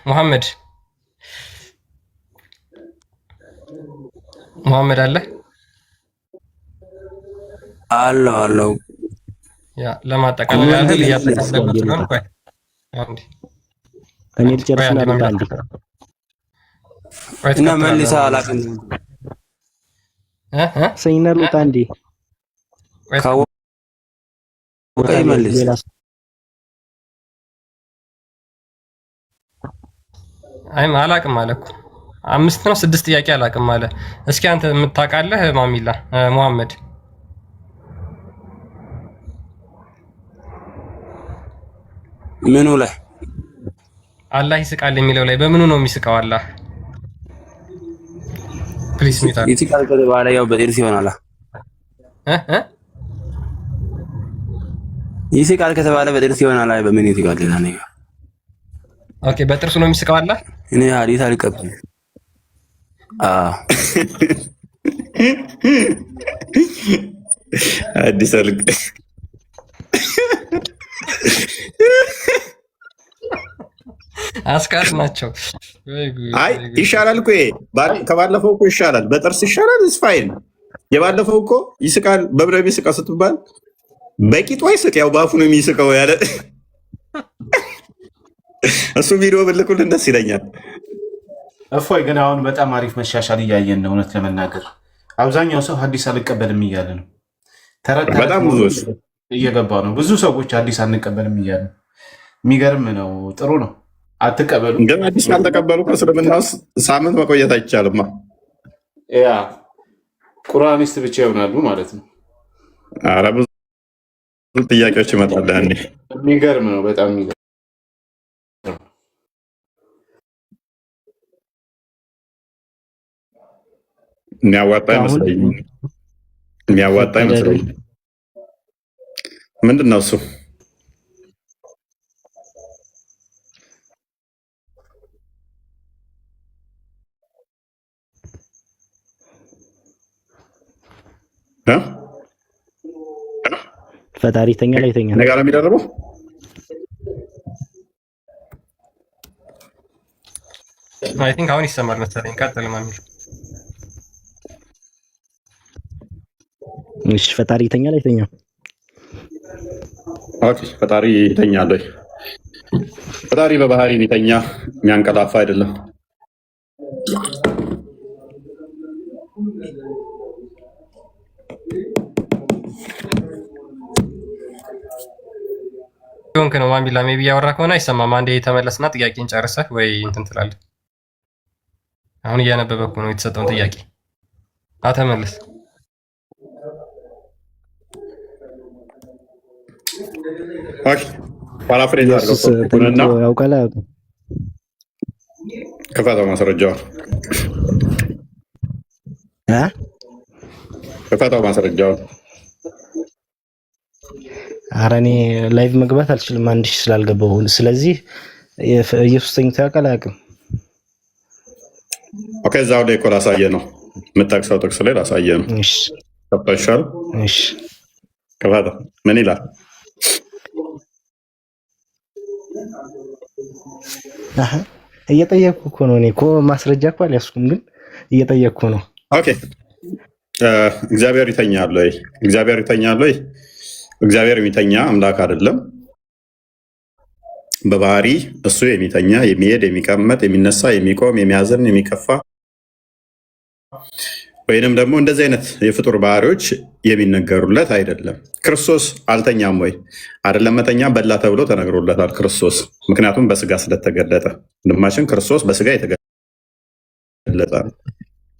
ሙሐመድ አለ አለው ያ ለማጠቃለል ያህል እያጠቃለልን ስለሆነ ቆይ አንዴ እኔ ልጨርስና ልውጣ እንዴ እና መልሳ አላቀን ሰይና ልውጣ እንዴ ካወቀ መልስ አይ አላቅም አለ እኮ 5 ነው 6 ጥያቄ አላቅም አለ። እስኪ አንተ የምታውቃለህ ማሚላ ሙሐመድ ምኑ ላይ አላህ ይስቃል የሚለው ላይ በምኑ ነው የሚስቀው? አላህ ፕሊስ ሚታ ይስቃል ከተባለ ያው በጥርስ ይሆናል። ይስቃል ከተባለ በጥርስ ይሆናል። አይ በምን ይስቃል? ሌላ ነገር ኦኬ፣ በጥርሱ ነው የሚስቀው አላህ። እኔ ሐዲስ አልቀበልም። አዲስ አልቅ አስካር ናቸው። አይ ይሻላል እኮ ከባለፈው እኮ ይሻላል። በጥርስ ይሻላል። እስፋይን የባለፈው እኮ ይስቃል። በብረ ቢስቃ ስትባል በቂጡ አይስቅ፣ ያው በአፉ ነው የሚስቀው ያለ እሱ ቪዲዮ ብልኩልን ደስ ይለኛል። እፎይ ግን አሁን በጣም አሪፍ መሻሻል እያየን ነው። እውነት ለመናገር አብዛኛው ሰው ሐዲስ አልቀበልም እያለ ነው። በጣም ብዙ እየገባ ነው። ብዙ ሰዎች ሐዲስ አንቀበልም እያለ ነው። የሚገርም ነው። ጥሩ ነው። አትቀበሉ። ግን ሐዲስ ካልተቀበሉ ከእስልምና ውስጥ ሳምንት መቆየት አይቻልማ። ያ ቁርአኒስት ብቻ ይሆናሉ ማለት ነው። ኧረ ብዙ ጥያቄዎች ይመጣሉ። ያኔ የሚገርም ነው። በጣም የሚገርም የሚያዋጣ አይመስለኝም። ምንድን ነው እሱ? ፈጣሪ ተኛ ላይ ተኛ ነገር የሚደርበው አይ ቲንክ አሁን ይሰማል መሰለኝ። ቀጥል ማሚ። እሺ ፈጣሪ ተኛ ላይ ተኛ። ኦኬ ፈጣሪ ይተኛል ወይ? ፈጣሪ በባህሪ የሚተኛ የሚያንቀላፋ አይደለም። ዶንክ ነው ማሚላ ሜቢ ያወራ ከሆነ አይሰማም። አንዴ የተመለስና ጥያቄን ጨርሰህ ወይ እንትን ትላለህ። አሁን እያነበበኩ ነው የተሰጠውን ጥያቄ። አተመለስ። ኦኬ ፓራፍሬዝ አድርገውና ያውቃል። ክፈተው ማስረጃውን ክፈተው ማስረጃውን። ኧረ እኔ ላይቭ መግባት አልችልም 1000 ስላልገባሁ። ስለዚህ ኢየሱስ ተኝቶ ያውቃል አያውቅም? ኦኬ እዛው ላይ እኮ ላሳየህ ነው የምጠቅሰው ጥቅስ ላይ ላሳየህ ነው። እሺ ተፈሻል። እሺ ክፈተው። ምን ይላል? እየጠየቅኩ እኮ ነው። እኔ እኮ ማስረጃ እኮ አልያዝኩም፣ ግን እየጠየቅኩ ነው። ኦኬ እግዚአብሔር ይተኛል ወይ? እግዚአብሔር ይተኛል ወይ? እግዚአብሔር የሚተኛ አምላክ አይደለም። በባህሪ እሱ የሚተኛ የሚሄድ፣ የሚቀመጥ፣ የሚነሳ፣ የሚቆም፣ የሚያዘን፣ የሚከፋ ወይንም ደግሞ እንደዚህ አይነት የፍጡር ባህሪዎች የሚነገሩለት አይደለም። ክርስቶስ አልተኛም ወይ? አይደለም። መተኛ በላ ተብሎ ተነግሮለታል ክርስቶስ፣ ምክንያቱም በስጋ ስለተገለጠ። ወንድማችን ክርስቶስ በስጋ የተገለጠ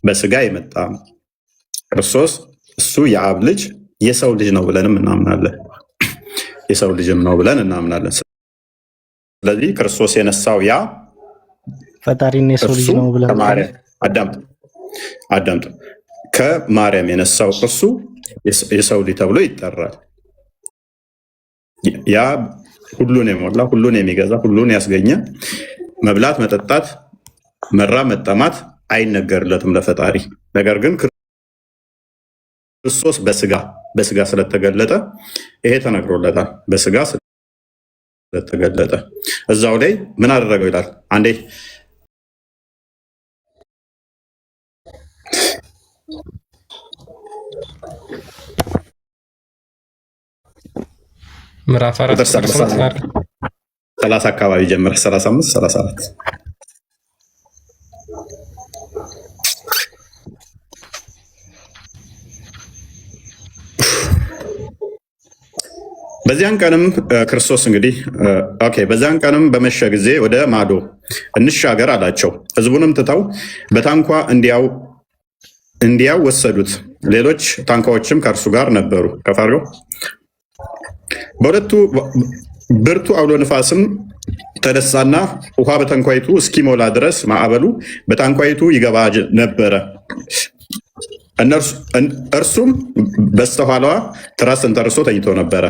በስጋ የመጣ ክርስቶስ እሱ የአብ ልጅ የሰው ልጅ ነው ብለንም እናምናለን። የሰው ልጅም ነው ብለን እናምናለን። ስለዚህ ክርስቶስ የነሳው ያ ፈጣሪና የሰው ልጅ ነው ብለን አዳምጡ። ከማርያም የነሳው እርሱ የሰው ልጅ ተብሎ ይጠራል። ያ ሁሉን የሞላ ሁሉን የሚገዛ ሁሉን ያስገኘ መብላት፣ መጠጣት፣ መራብ፣ መጠማት አይነገርለትም ለፈጣሪ። ነገር ግን ክርስቶስ በስጋ ስለተገለጠ ይሄ ተነግሮለታል። በስጋ ስለተገለጠ እዛው ላይ ምን አደረገው ይላል። አንዴ ምዕራፍ 4 30 አካባቢ ጀምረ 35 34 በዚያን ቀንም ክርስቶስ እንግዲህ በዚያን ቀንም በመሸ ጊዜ ወደ ማዶ እንሻገር አላቸው። ሕዝቡንም ትተው በታንኳ እንዲያው ወሰዱት። ሌሎች ታንኳዎችም ከእርሱ ጋር ነበሩ። ከፋሪው በሁለቱ ብርቱ አውሎ ንፋስም ተነሳና ውሃ በታንኳይቱ እስኪሞላ ድረስ ማዕበሉ በታንኳይቱ ይገባ ነበረ። እርሱም በስተኋላዋ ትራስ ተንተርሶ ተኝቶ ነበረ።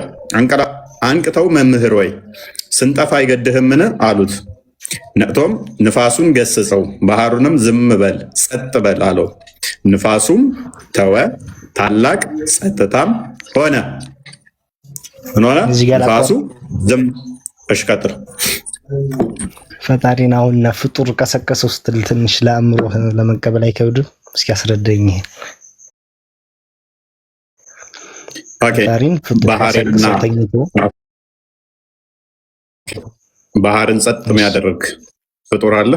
አንቅተው መምህር ወይ ስንጠፋ አይገድህምን አሉት። ነቅቶም ንፋሱን ገስጸው ባህሩንም ዝም በል ጸጥ በል አለው። ንፋሱም ተወ፣ ታላቅ ጸጥታም ሆነ። ምን ሆነ? ንፋሱ ዝም። እሺ ቀጥል። ፈጣሪን አሁንና ፍጡር ቀሰቀሰው ስትል ትንሽ ለአእምሮ ለመቀበል አይከብድም? እስኪ አስረዳኝ። ባህርን ጸጥ የሚያደርግ ፍጡር አለ?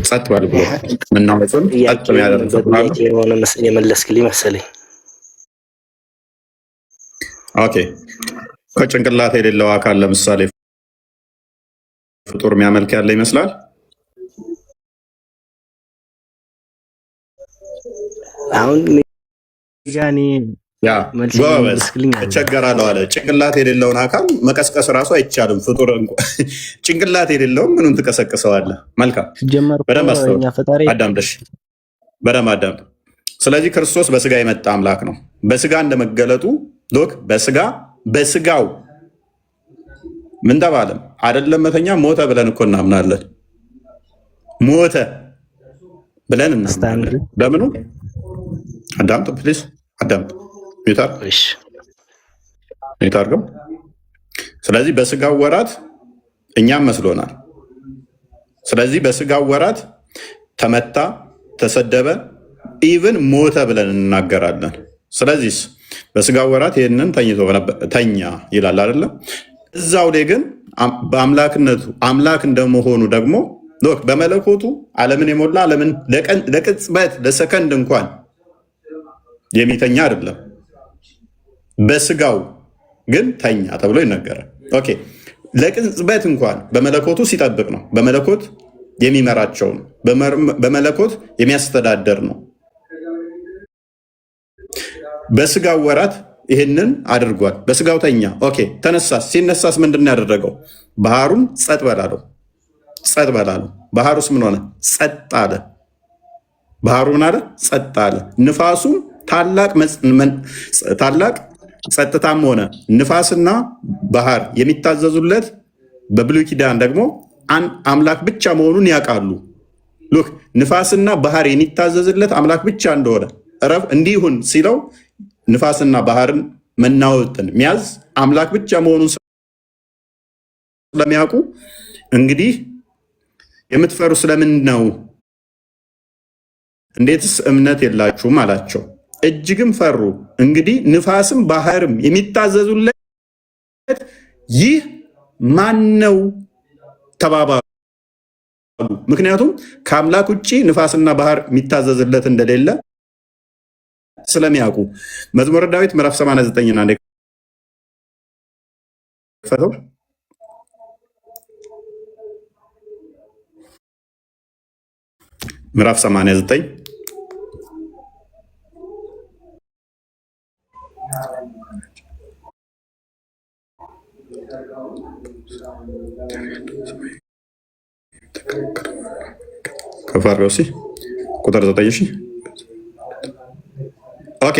ጸጥ በል ብሎ ምናወጡን ጸጥ የሚያደርግ ፍጡር አለ? የመለስክልኝ መሰለኝ። ኦኬ፣ ከጭንቅላት የሌለው አካል ለምሳሌ ፍጡር የሚያመልክ ያለ ይመስላል? አሁን ጋኒ ጎበዝ እቸገራለሁ አለ። ጭንቅላት የሌለውን አካል መቀስቀስ ራሱ አይቻልም። ፍጡር ጭንቅላት የሌለውን ምኑን ትቀሰቅሰዋለህ? መልካም፣ በደንብ አዳምጠሽ፣ በደንብ አዳምጥ። ስለዚህ ክርስቶስ በስጋ የመጣ አምላክ ነው። በስጋ እንደመገለጡ ዶክ በስጋው ምን ተባለም አይደለም መተኛ ሞተ ብለን እኮ እናምናለን። ሞተ ብለን እናምናለን። በምኑ አዳምጥ ፕሊዝ፣ አዳምጥ። ሚዩት አድርገው። ስለዚህ በስጋው ወራት እኛም መስሎናል። ስለዚህ በስጋው ወራት ተመታ፣ ተሰደበ፣ ኢቭን ሞተ ብለን እንናገራለን። ስለዚህ በስጋው ወራት ይህንን ተኛ ይላል አይደለም? እዛው ላይ ግን በአምላክነቱ አምላክ እንደመሆኑ ደግሞ በመለኮቱ ዓለምን የሞላ ዓለምን ለቅጽበት ለሰከንድ እንኳን የሚተኛ አይደለም። በስጋው ግን ተኛ ተብሎ ይነገራል። ኦኬ፣ ለቅጽበት እንኳን በመለኮቱ ሲጠብቅ ነው። በመለኮት የሚመራቸው ነው። በመለኮት የሚያስተዳደር ነው። በስጋው ወራት ይህንን አድርጓል። በስጋው ተኛ። ኦኬ፣ ተነሳስ። ሲነሳስ ምንድን ነው ያደረገው? ባህሩን ጸጥ በላለው። ጸጥ በላለው። ባህሩስ ምን ሆነ? ጸጥ አለ። ባህሩ ምን አለ? ጸጥ አለ። ንፋሱም ታላቅ ጸጥታም ሆነ። ንፋስና ባህር የሚታዘዙለት በብሉይ ኪዳን ደግሞ አምላክ ብቻ መሆኑን ያውቃሉ። ሉክ ንፋስና ባህር የሚታዘዝለት አምላክ ብቻ እንደሆነ እረፍ እንዲሁን ሲለው ንፋስና ባህርን መናወጥን ሚያዝ አምላክ ብቻ መሆኑን ስለሚያውቁ እንግዲህ የምትፈሩ ስለምን ነው? እንዴትስ እምነት የላችሁም አላቸው። እጅግም ፈሩ። እንግዲህ ንፋስም ባህርም የሚታዘዙለት ይህ ማን ነው ተባባሉ። ምክንያቱም ከአምላክ ውጭ ንፋስና ባህር የሚታዘዝለት እንደሌለ ስለሚያውቁ። መዝሙረ ዳዊት ምዕራፍ 89 እና ፈተው ምዕራፍ 89 ከፋርሲ ቁጥር 9። ኦኬ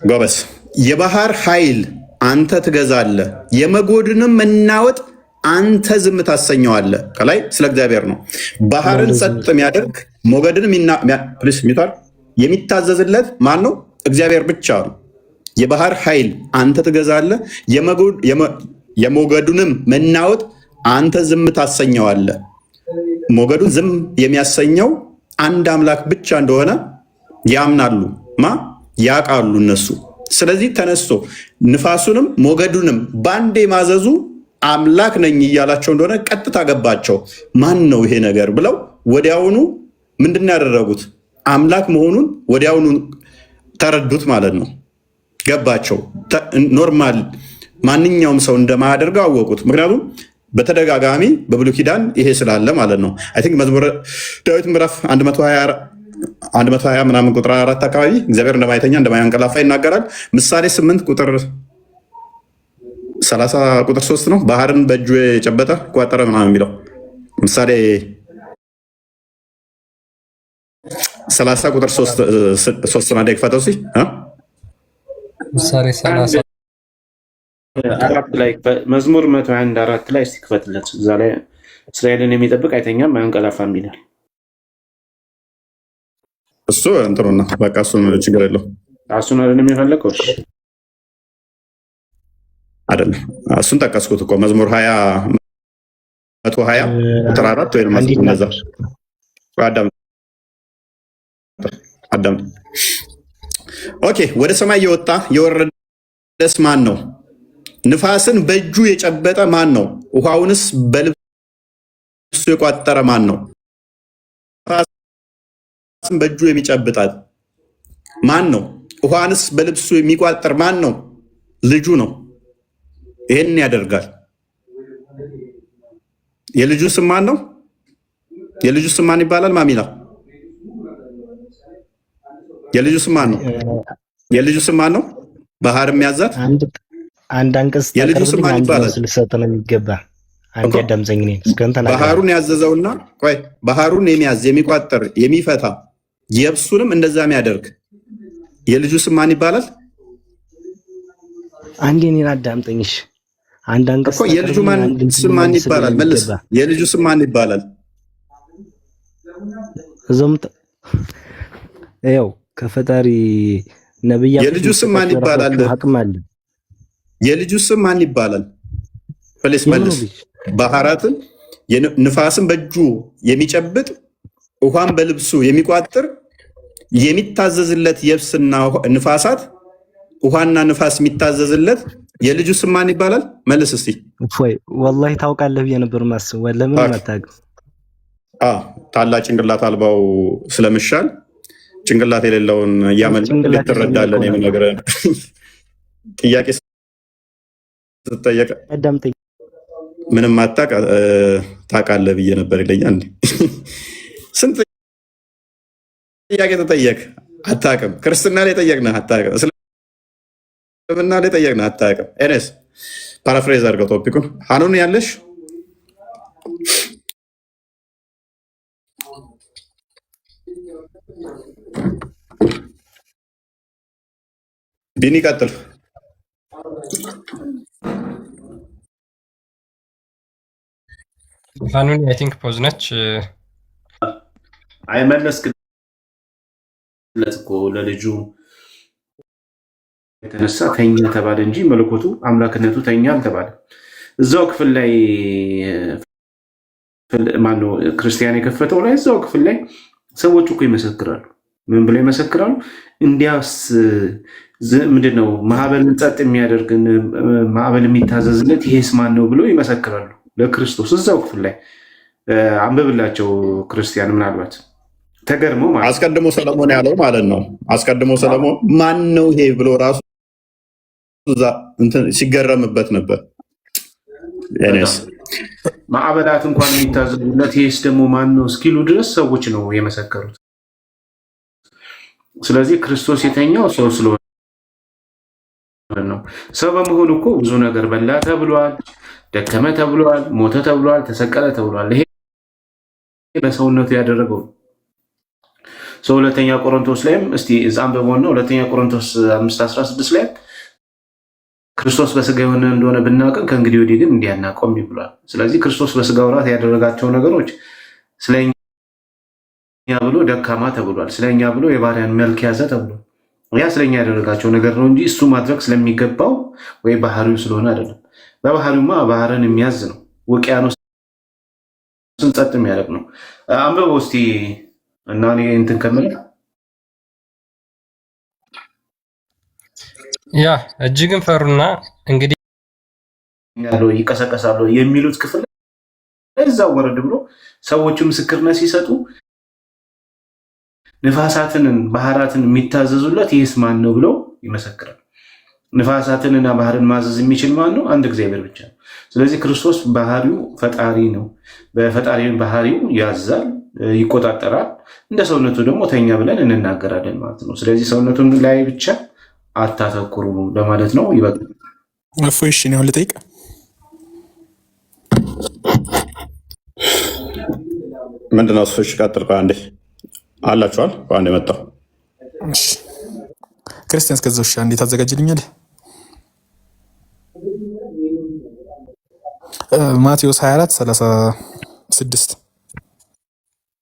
ጎበስ። የባህር ኃይል አንተ ትገዛለህ፣ የመጎድንም መናወጥ አንተ ዝም ታሰኘዋለህ። ከላይ ስለ እግዚአብሔር ነው። ባህርን ጸጥ የሚያደርግ ሞገድን የሚታዘዝለት ማን ነው? እግዚአብሔር ብቻ ነው። የባህር ኃይል አንተ ትገዛለህ፣ የሞገዱንም መናወጥ አንተ ዝም ታሰኘዋለህ። ሞገዱን ዝም የሚያሰኘው አንድ አምላክ ብቻ እንደሆነ ያምናሉ፣ ያውቃሉ እነሱ። ስለዚህ ተነስቶ ንፋሱንም ሞገዱንም ባንዴ ማዘዙ አምላክ ነኝ እያላቸው እንደሆነ ቀጥታ ገባቸው። ማን ነው ይሄ ነገር ብለው ወዲያውኑ ምንድን ነው ያደረጉት? አምላክ መሆኑን ወዲያውኑ ተረዱት ማለት ነው። ገባቸው። ኖርማል ማንኛውም ሰው እንደማያደርገው አወቁት። ምክንያቱም በተደጋጋሚ በብሉይ ኪዳን ይሄ ስላለ ማለት ነው። አይ ቲንክ መዝሙረ ዳዊት ምዕራፍ 120 ምናምን ቁጥር 4 አካባቢ እግዚአብሔር እንደማይተኛ እንደማያንቀላፋ ይናገራል። ምሳሌ 8 ቁጥር 30 ቁጥር 3 ነው። ባህርን በእጁ የጨበጠ ቋጠረ ምናምን የሚለው ምሳሌ 30 ቁጥር 3 ናደ ክፈተው ምሳሌ 30 4 ላይ መዝሙር 121 4 ላይ እስቲ ክፈትለት። እዛ ላይ እስራኤልን የሚጠብቅ አይተኛም አያንቀላፋም ይላል። እሱ እንትኑና በቃ እሱን ችግር የለው። እሱን አይደለም የፈለከው አይደለም። እሱን ጠቀስኩት እኮ መዝሙር 120 ቁጥር 4 ወይም እነዛ አዳም። ኦኬ፣ ወደ ሰማይ የወጣ የወረደስ ማን ነው? ንፋስን በእጁ የጨበጠ ማን ነው? ውሃውንስ በልብሱ የቋጠረ ማን ነው? ንፋስን በእጁ የሚጨብጣት ማን ነው? ውሃንስ በልብሱ የሚቋጠር ማን ነው? ልጁ ነው። ይሄን ያደርጋል። የልጁ ስም ማን ነው? የልጁ ስም ማን ይባላል? ማሚላ የልጁ ስም ማን ነው? የልጁ ስም ማን ነው? ባህር የሚያዛት አንድ አንቀጽ የልጁ ስም ማን ይባላል? ልሰጥ ነው የሚገባ። አንድ ያዳምዘኝ ነኝ እስከንተ ባህሩን ያዘዘውና ቆይ ባህሩን የሚያዝ የሚቋጠር የሚፈታ የብሱንም እንደዛ የሚያደርግ የልጁ ስም ማን ይባላል? አንዴ እኔን አዳምጠኝሽ። አንድ አንቀጽ እኮ የልጁ ስም ማን ይባላል? መልስ። የልጁ ስም ማን ይባላል? እዞም ያው ከፈጣሪ ነብያት የልጁ ስም ማን ይባላል? አቅም አለ። የልጁ ስም ማን ይባላል? ፕሊስ መልስ። ባህራትን ንፋስን በእጁ የሚጨብጥ ውሃን በልብሱ የሚቋጥር የሚታዘዝለት የብስና ንፋሳት ውሃና ንፋስ የሚታዘዝለት የልጁ ስም ማን ይባላል? መልስ እስቲ። እፎይ ወላሂ ታውቃለህ ብዬ ነበር ማስብ። ለምን አታውቅም? ታላቅ ጭንቅላት አልባው ስለምሻል ጭንቅላት የሌለውን እያመለክ ትረዳለን። የምነግረ ጥያቄ ስትጠየቅ ምንም አታውቅ ታውቃለህ ብዬ ነበር ይለኛል። ስንት ጥያቄ ተጠየቅ አታውቅም። ክርስትና ላይ ጠየቅነህ አታውቅም። እስልምና ላይ ጠየቅነህ አታውቅም። ኤነስ ፓራፍሬዝ አድርገው ቶፒኩን ሀኑን ያለሽ ቢኒ ቀጥል። ሀኑን አይ ቲንክ ፖዝ ነች። አይመለስክለት እኮ ለልጁ የተነሳ ተኛ ተባለ እንጂ መለኮቱ አምላክነቱ ተኛ አልተባለ። እዛው ክፍል ላይ ማነው ክርስቲያን የከፈተው ላይ እዛው ክፍል ላይ ሰዎች እኮ ይመሰክራሉ። ምን ብለው ይመሰክራሉ? እንዲያስ ምንድን ነው ማዕበልን ጸጥ የሚያደርግን ማዕበል የሚታዘዝለት ይሄስ ማን ነው ብለው ይመሰክራሉ ለክርስቶስ። እዛው ክፍል ላይ አንብብላቸው ክርስቲያን፣ ምናልባት ተገርመው ማለት አስቀድሞ ሰለሞን ያለው ማለት ነው። አስቀድሞ ሰለሞን ማን ነው ይሄ ብሎ ራሱ ሲገረምበት ነበር። ማዕበላት እንኳን የሚታዘዙለት ይሄስ ደግሞ ማን ነው እስኪሉ ድረስ ሰዎች ነው የመሰከሩት። ስለዚህ ክርስቶስ የተኛው ሰው ስለሆነ ነው። ሰው በመሆኑ እኮ ብዙ ነገር በላ ተብሏል፣ ደከመ ተብሏል፣ ሞተ ተብሏል፣ ተሰቀለ ተብሏል። ይሄ በሰውነቱ ያደረገው ሰው። ሁለተኛ ቆሮንቶስ ላይም እስቲ እዛም በመሆኑ ሁለተኛ ቆሮንቶስ 5:16 ላይ ክርስቶስ በስጋ የሆነ እንደሆነ ብናውቅም ከእንግዲህ ወዲህ ግን እንዲያናቆም ይብሏል። ስለዚህ ክርስቶስ በስጋ ወራት ያደረጋቸው ነገሮች ስለኛ ብሎ ደካማ ተብሏል፣ ስለኛ ብሎ የባሪያን መልክ ያዘ ተብሏል። ያ ስለኛ ያደረጋቸው ነገር ነው እንጂ እሱ ማድረግ ስለሚገባው ወይ ባህሪው ስለሆነ አይደለም። በባህሪውማ ባህርን የሚያዝ ነው። ውቅያኖስን ጸጥ የሚያደርግ ነው። አንብበው እስቲ እና እኔ እንትን ከምልህ ያ እጅግን ፈሩና እንግዲህ ይቀሰቀሳሉ የሚሉት ክፍል እዛው ወረድ ብሎ ሰዎቹ ምስክርነት ሲሰጡ ንፋሳትን ባህራትን የሚታዘዙለት ይህስ ማን ነው ብለው ይመሰክራል። ንፋሳትንና ባህርን ማዘዝ የሚችል ማን ነው? አንድ እግዚአብሔር ብቻ ነው። ስለዚህ ክርስቶስ ባህሪው ፈጣሪ ነው። በፈጣሪ ባህሪው ያዛል፣ ይቆጣጠራል። እንደ ሰውነቱ ደግሞ ተኛ ብለን እንናገራለን ማለት ነው። ስለዚህ ሰውነቱን ላይ ብቻ አታተኩሩ ለማለት ነው። ይበቃል። እፎይ እሺ፣ አሁን ልጠይቅ። ምንድነው? እሱ ቀጥል። አንዴ አላችኋል። በአንድ የመጣው ክርስቲያን እስከዛው እሺ፣ እንዴት አዘጋጅልኛል? ማቴዎስ 24:36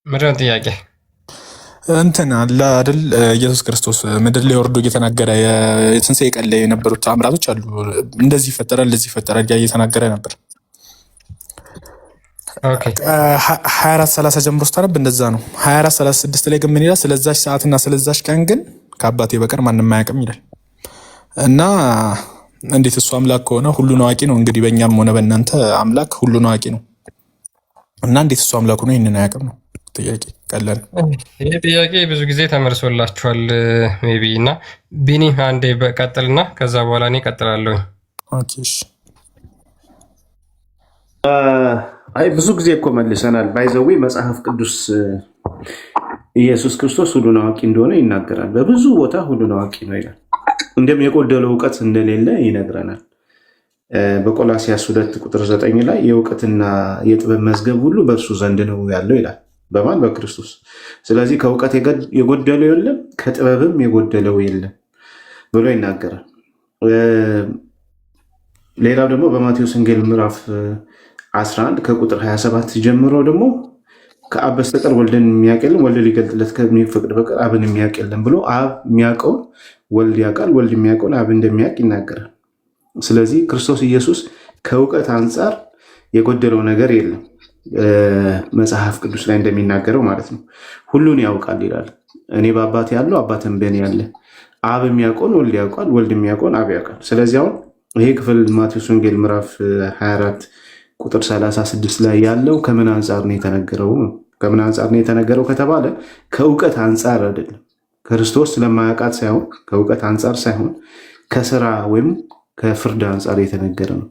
ምንድነው ጥያቄ? እንትን አለ አይደል? ኢየሱስ ክርስቶስ ምድር ላይ ወርዶ እየተናገረ የትንሣኤ ቀን ላይ የነበሩት ተአምራቶች አሉ። እንደዚህ ይፈጠራል፣ እንደዚህ ይፈጠራል እየተናገረ ነበር። 24:30 ጀምሮ ስታነብ እንደዛ ነው። 24:36 ላይ ግን ምን ይላል? ስለዛች ሰዓትና ስለዛች ቀን ግን ከአባቴ በቀር ማንም አያውቅም ይላል። እና እንዴት እሱ አምላክ ከሆነ ሁሉን አዋቂ ነው። እንግዲህ በእኛም ሆነ በእናንተ አምላክ ሁሉን አዋቂ ነው እና እንዴት እሱ አምላክ ሆኖ ይህንን አያውቅም ነው ጥያቄ። ቀላል ይህ ጥያቄ ብዙ ጊዜ ተመልሶላችኋል ሜይ ቢ። እና ቢኒ አንዴ በቀጥልና ከዛ በኋላ እኔ እቀጥላለሁ። አይ ብዙ ጊዜ እኮ መልሰናል። ባይዘዌ መጽሐፍ ቅዱስ ኢየሱስ ክርስቶስ ሁሉን አዋቂ እንደሆነ ይናገራል። በብዙ ቦታ ሁሉን አዋቂ ነው ይላል። እንደም የጎደለው እውቀት እንደሌለ ይነግረናል። በቆላሲያስ 2:9 ላይ የእውቀትና የጥበብ መዝገብ ሁሉ በእርሱ ዘንድ ነው ያለው ይላል። በማን? በክርስቶስ። ስለዚህ ከእውቀት የጎደለው የለም፣ ከጥበብም የጎደለው የለም ብሎ ይናገራል። ሌላው ደግሞ በማቴዎስ ወንጌል ምዕራፍ 11 ከቁጥር 27 ጀምሮ ደግሞ ከአብ በስተቀር ወልድን የሚያውቅ የለም፣ ወልድ ሊገልጥለት ከሚፈቅድ በቀር አብን የሚያውቅ የለም ብሎ አብ የሚያውቀውን ወልድ ያውቃል፣ ወልድ የሚያውቀውን አብ እንደሚያውቅ ይናገራል። ስለዚህ ክርስቶስ ኢየሱስ ከእውቀት አንጻር የጎደለው ነገር የለም። መጽሐፍ ቅዱስ ላይ እንደሚናገረው ማለት ነው። ሁሉን ያውቃል ይላል። እኔ በአባቴ ያለው አባትም በእኔ ያለ፣ አብ የሚያውቀውን ወልድ ያውቃል፣ ወልድ የሚያውቀውን አብ ያውቃል። ስለዚህ አሁን ይሄ ክፍል ማቴዎስ ወንጌል ምዕራፍ 24 ቁጥር 36 ላይ ያለው ከምን አንጻር ነው የተነገረው? ከምን አንጻር ነው የተነገረው ከተባለ ከእውቀት አንጻር አይደለም። ክርስቶስ ስለማያውቃት ሳይሆን ከእውቀት አንጻር ሳይሆን ከስራ ወይም ከፍርድ አንጻር የተነገረ ነው።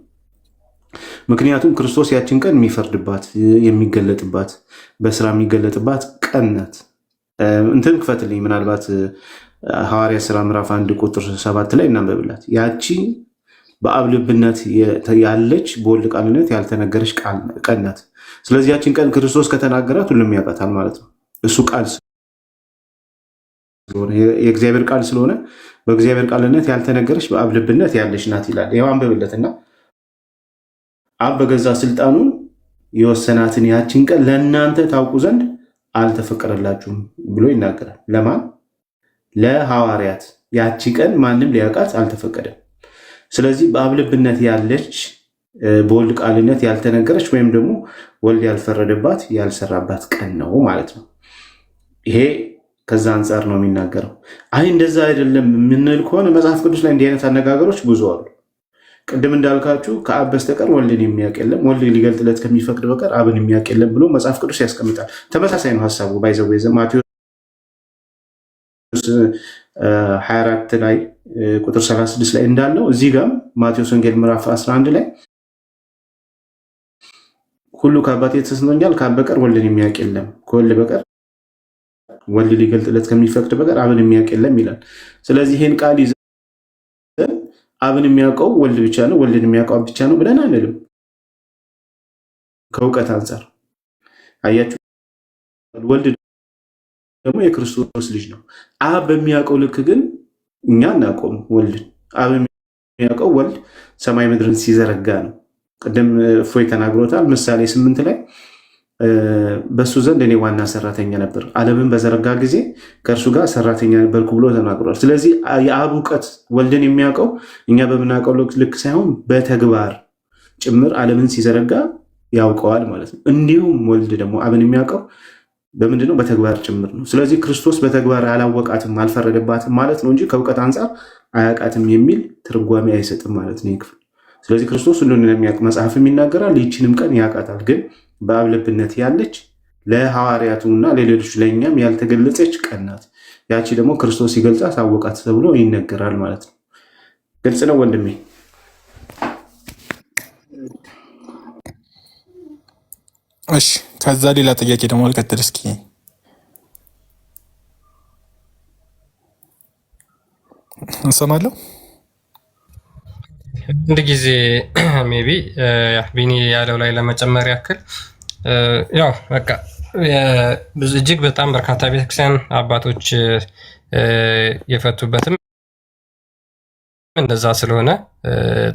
ምክንያቱም ክርስቶስ ያችን ቀን የሚፈርድባት የሚገለጥባት በስራ የሚገለጥባት ቀን ናት። እንትን ክፈትልኝ ምናልባት ሐዋርያ ሥራ ምዕራፍ 1 ቁጥር 7 ላይ እናንበብላት። ያቺ በአብ ልብነት ያለች በወልድ ቃልነት ያልተነገረች ቀን ናት። ስለዚህ ያችን ቀን ክርስቶስ ከተናገራት ሁሉም ያውቃታል ማለት ነው። እሱ ቃል ስለሆነ የእግዚአብሔር ቃል ስለሆነ በእግዚአብሔር ቃልነት ያልተነገረች በአብ ልብነት ያለች ናት ይላል። ይኸው አንብብለትና አብ በገዛ ስልጣኑ የወሰናትን ያችን ቀን ለእናንተ ታውቁ ዘንድ አልተፈቀደላችሁም ብሎ ይናገራል። ለማን? ለሐዋርያት። ያቺ ቀን ማንም ሊያውቃት አልተፈቀደም። ስለዚህ በአብ ልብነት ያለች በወልድ ቃልነት ያልተነገረች ወይም ደግሞ ወልድ ያልፈረደባት ያልሰራባት ቀን ነው ማለት ነው። ይሄ ከዛ አንጻር ነው የሚናገረው። አይ እንደዛ አይደለም የምንል ከሆነ መጽሐፍ ቅዱስ ላይ እንዲህ አይነት አነጋገሮች ብዙ አሉ። ቅድም እንዳልካችሁ ከአብ በስተቀር ወልድን የሚያውቅ የለም፣ ወልድ ሊገልጥለት ከሚፈቅድ በቀር አብን የሚያውቅ የለም ብሎ መጽሐፍ ቅዱስ ያስቀምጣል። ተመሳሳይ ነው ሀሳቡ። ባይዘዌዘ ማቴዎስ 24 ላይ ቁጥር 36 ላይ እንዳለው እዚህ ጋር ማቴዎስ ወንጌል ምዕራፍ 11 ላይ ሁሉ ከአባቴ ተሰጥቶኛል፣ ከአብ በቀር ወልድን የሚያውቅ የለም፣ ከወልድ በቀር ወልድ ሊገልጥለት ከሚፈቅድ በቀር አብን የሚያውቅ የለም ይላል። ስለዚህ ይህን ቃል ይዘን አብን የሚያውቀው ወልድ ብቻ ነው፣ ወልድን የሚያውቀው አብ ብቻ ነው ብለን አንልም። ከእውቀት አንጻር አያችሁ፣ ወልድ ደግሞ የክርስቶስ ልጅ ነው። አብ በሚያውቀው ልክ ግን እኛ እናውቀውም ወልድን። አብ የሚያውቀው ወልድ ሰማይ ምድርን ሲዘረጋ ነው። ቅድም እፎይ ተናግሮታል። ምሳሌ 8 ላይ በሱ ዘንድ እኔ ዋና ሰራተኛ ነበር፣ ዓለምን በዘረጋ ጊዜ ከእርሱ ጋር ሰራተኛ ነበርኩ ብሎ ተናግሯል። ስለዚህ የአብ እውቀት ወልድን የሚያውቀው እኛ በምናውቀው ልክ ሳይሆን በተግባር ጭምር ዓለምን ሲዘረጋ ያውቀዋል ማለት ነው። እንዲሁም ወልድ ደግሞ አብን የሚያውቀው በምንድነው? በተግባር ጭምር ነው። ስለዚህ ክርስቶስ በተግባር አላወቃትም አልፈረደባትም ማለት ነው እንጂ ከእውቀት አንጻር አያውቃትም የሚል ትርጓሜ አይሰጥም ማለት ነው ይክፍል። ስለዚህ ክርስቶስ ሁሉን የሚያውቅ መጽሐፍም ይናገራል፣ ይህችንም ቀን ያውቃታል። ግን በአብ ልብነት ያለች ለሐዋርያቱና ለሌሎች ለእኛም ያልተገለጸች ቀን ናት። ያቺ ደግሞ ክርስቶስ ሲገልጻት አወቃት ተብሎ ይነገራል ማለት ነው። ግልጽ ነው ወንድሜ? እሺ ከዛ ሌላ ጥያቄ ደግሞ አልቀጥል እስኪ። እንሰማለሁ። አንድ ጊዜ ሜቢ ቢኒ ያለው ላይ ለመጨመር ያክል ያው በቃ እጅግ በጣም በርካታ ቤተክርስቲያን አባቶች የፈቱበትም እንደዛ ስለሆነ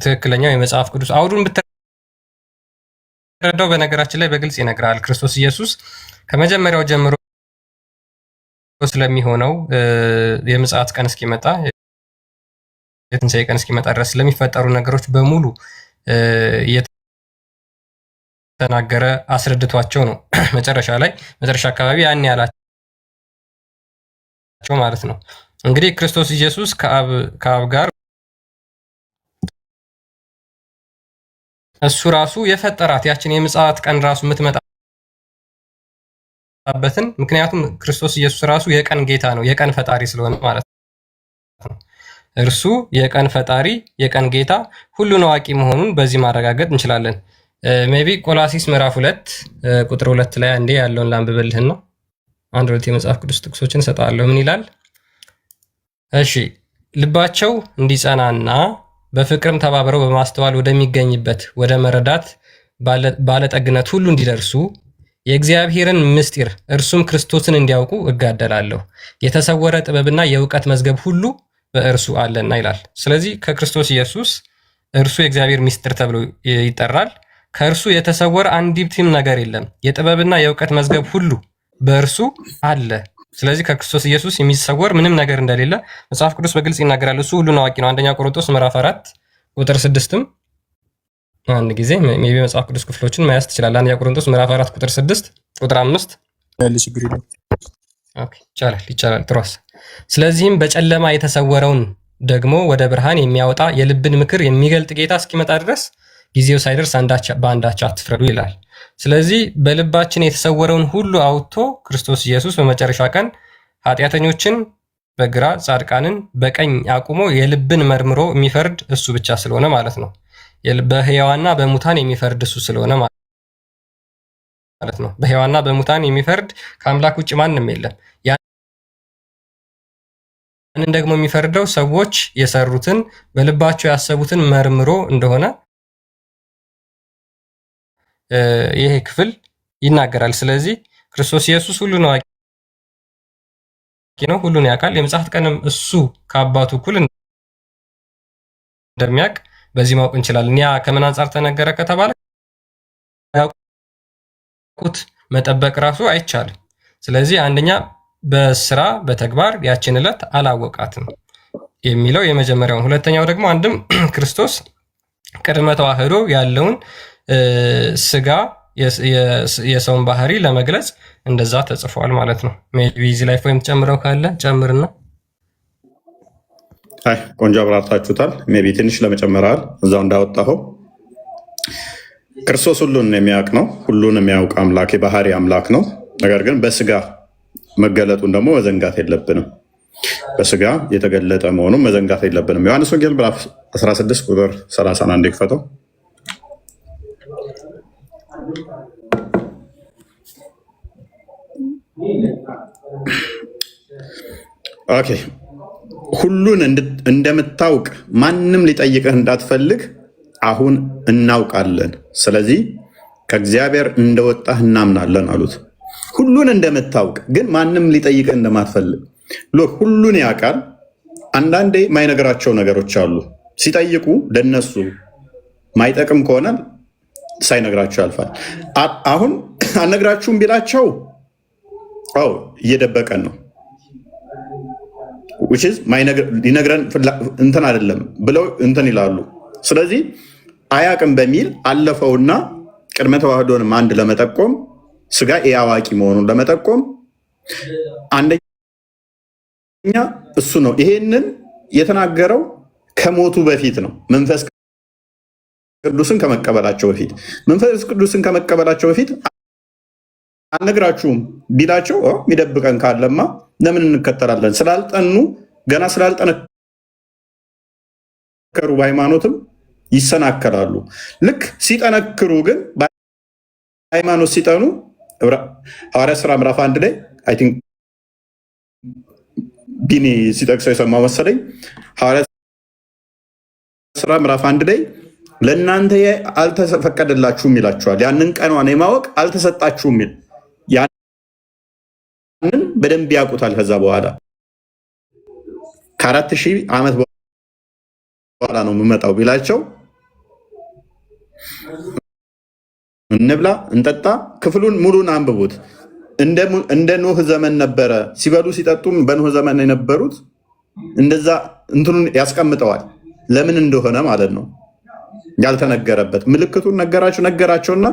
ትክክለኛው የመጽሐፍ ቅዱስ አውዱን ብትረዳው በነገራችን ላይ በግልጽ ይነግራል። ክርስቶስ ኢየሱስ ከመጀመሪያው ጀምሮ ስለሚሆነው የምጽአት ቀን እስኪመጣ የትንሣኤ ቀን እስኪመጣ ድረስ ስለሚፈጠሩ ነገሮች በሙሉ እየተናገረ አስረድቷቸው ነው መጨረሻ አካባቢ ያን ያላቸው ማለት ነው። እንግዲህ ክርስቶስ ኢየሱስ ከአብ ጋር እሱ ራሱ የፈጠራት ያችን የምጽአት ቀን ራሱ የምትመጣበትን ምክንያቱም ክርስቶስ ኢየሱስ ራሱ የቀን ጌታ ነው፣ የቀን ፈጣሪ ስለሆነ ማለት ነው። እርሱ የቀን ፈጣሪ የቀን ጌታ ሁሉን አዋቂ መሆኑን በዚህ ማረጋገጥ እንችላለን። ሜቢ ቆላሲስ ምዕራፍ 2 ቁጥር 2 ላይ አንዴ ያለውን ላንብብልህና አንድ ሁለት የመጽሐፍ ቅዱስ ጥቅሶችን እሰጣለሁ። ምን ይላል? እሺ ልባቸው እንዲጸናና በፍቅርም ተባብረው በማስተዋል ወደሚገኝበት ወደ መረዳት ባለጠግነት ሁሉ እንዲደርሱ የእግዚአብሔርን ምስጢር እርሱም ክርስቶስን እንዲያውቁ እጋደላለሁ። የተሰወረ ጥበብና የእውቀት መዝገብ ሁሉ በእርሱ አለና ይላል። ስለዚህ ከክርስቶስ ኢየሱስ እርሱ የእግዚአብሔር ምስጢር ተብሎ ይጠራል። ከእርሱ የተሰወረ አንዲትም ነገር የለም። የጥበብና የእውቀት መዝገብ ሁሉ በእርሱ አለ። ስለዚህ ከክርስቶስ ኢየሱስ የሚሰወር ምንም ነገር እንደሌለ መጽሐፍ ቅዱስ በግልጽ ይናገራል። እሱ ሁሉን አዋቂ ነው። አንደኛ ቆሮንቶስ ምዕራፍ 4 ቁጥር 6ም አንድ ጊዜ ሜቢ መጽሐፍ ቅዱስ ክፍሎችን መያዝ ትችላለህ። አንደኛ ቆሮንቶስ ምዕራፍ 4 ቁጥር 6 ቁጥር 5 ያለ ችግር የለም። ኦኬ ይቻላል ጥሩስ። ስለዚህም በጨለማ የተሰወረውን ደግሞ ወደ ብርሃን የሚያወጣ የልብን ምክር የሚገልጥ ጌታ እስኪመጣ ድረስ ጊዜው ሳይደርስ በአንዳች አትፍረዱ ይላል። ስለዚህ በልባችን የተሰወረውን ሁሉ አውጥቶ ክርስቶስ ኢየሱስ በመጨረሻ ቀን ኃጢአተኞችን በግራ ጻድቃንን በቀኝ አቁሞ የልብን መርምሮ የሚፈርድ እሱ ብቻ ስለሆነ ማለት ነው። በሕያዋንና በሙታን የሚፈርድ እሱ ስለሆነ ማለት ነው። በሕያዋንና በሙታን የሚፈርድ ከአምላክ ውጭ ማንም የለም። ያንን ደግሞ የሚፈርደው ሰዎች የሰሩትን በልባቸው ያሰቡትን መርምሮ እንደሆነ ይሄ ክፍል ይናገራል። ስለዚህ ክርስቶስ ኢየሱስ ሁሉን አዋቂ ነው፣ ሁሉን ያውቃል። የምጽአት ቀንም እሱ ከአባቱ እኩል እንደሚያውቅ በዚህ ማወቅ እንችላለን። ያ ከምን አንጻር ተነገረ ከተባለ ያውቁት መጠበቅ ራሱ አይቻልም። ስለዚህ አንደኛ በስራ በተግባር ያችን ዕለት አላወቃትም የሚለው የመጀመሪያውን። ሁለተኛው ደግሞ አንድም ክርስቶስ ቅድመ ተዋህዶ ያለውን ስጋ የሰውን ባህሪ ለመግለጽ እንደዛ ተጽፏል ማለት ነው። ሜቢ እዚህ ላይ ወይም ጨምረው ካለ ጨምርና። አይ ቆንጆ አብራርታችሁታል። ሜቢ ትንሽ ለመጨመራል እዛው እንዳወጣኸው ክርስቶስ ሁሉን የሚያውቅ ነው። ሁሉን የሚያውቅ አምላክ የባህሪ አምላክ ነው። ነገር ግን በስጋ መገለጡን ደግሞ መዘንጋት የለብንም። በስጋ የተገለጠ መሆኑን መዘንጋት የለብንም። ዮሐንስ ወንጌል ምዕራፍ 16 ቁጥር 31 ይክፈተው። ኦኬ ሁሉን እንደምታውቅ ማንም ሊጠይቅህ እንዳትፈልግ አሁን እናውቃለን። ስለዚህ ከእግዚአብሔር እንደወጣህ እናምናለን አሉት። ሁሉን እንደምታውቅ ግን ማንም ሊጠይቅህ እንደማትፈልግ ሎክ ሁሉን ያውቃል። አንዳንዴ ማይነግራቸው ነገሮች አሉ። ሲጠይቁ ለነሱ ማይጠቅም ከሆነ ሳይነግራቸው ያልፋል። አሁን አልነግራችሁም ቢላቸው አው እየደበቀን ነው which is ሊነግረን እንትን አይደለም ብለው እንትን ይላሉ። ስለዚህ አያቅም በሚል አለፈውና ቅድመ ተዋህዶንም አንድ ለመጠቆም ስጋ አዋቂ መሆኑን ለመጠቆም አንደኛ እሱ ነው። ይሄንን የተናገረው ከሞቱ በፊት ነው። መንፈስ ቅዱስን ከመቀበላቸው በፊት አልነግራችሁም ቢላቸው የሚደብቀን ካለማ ለምን እንከተላለን? ስላልጠኑ ገና ስላልጠነከሩ በሃይማኖትም ይሰናከላሉ። ልክ ሲጠነክሩ ግን በሃይማኖት ሲጠኑ ሐዋርያት ሥራ ምዕራፍ 1 ላይ አይ ቲንክ ቢኒ ሲጠቅሰው የሰማው መሰለኝ። ሐዋርያት ሥራ ምዕራፍ 1 ላይ ለእናንተ አልተፈቀደላችሁም ይላችኋል። ያንን ቀኗን የማወቅ አልተሰጣችሁም ይል ያንን በደንብ ያውቁታል። ከዛ በኋላ ከ4000 ዓመት በኋላ ነው የምመጣው ቢላቸው እንብላ እንጠጣ፣ ክፍሉን ሙሉን አንብቡት። እንደ ኖህ ዘመን ነበረ። ሲበሉ ሲጠጡም በኖህ ዘመን የነበሩት እንደዛ እንትኑን ያስቀምጠዋል። ለምን እንደሆነ ማለት ነው ያልተነገረበት። ምልክቱን ነገራቸውና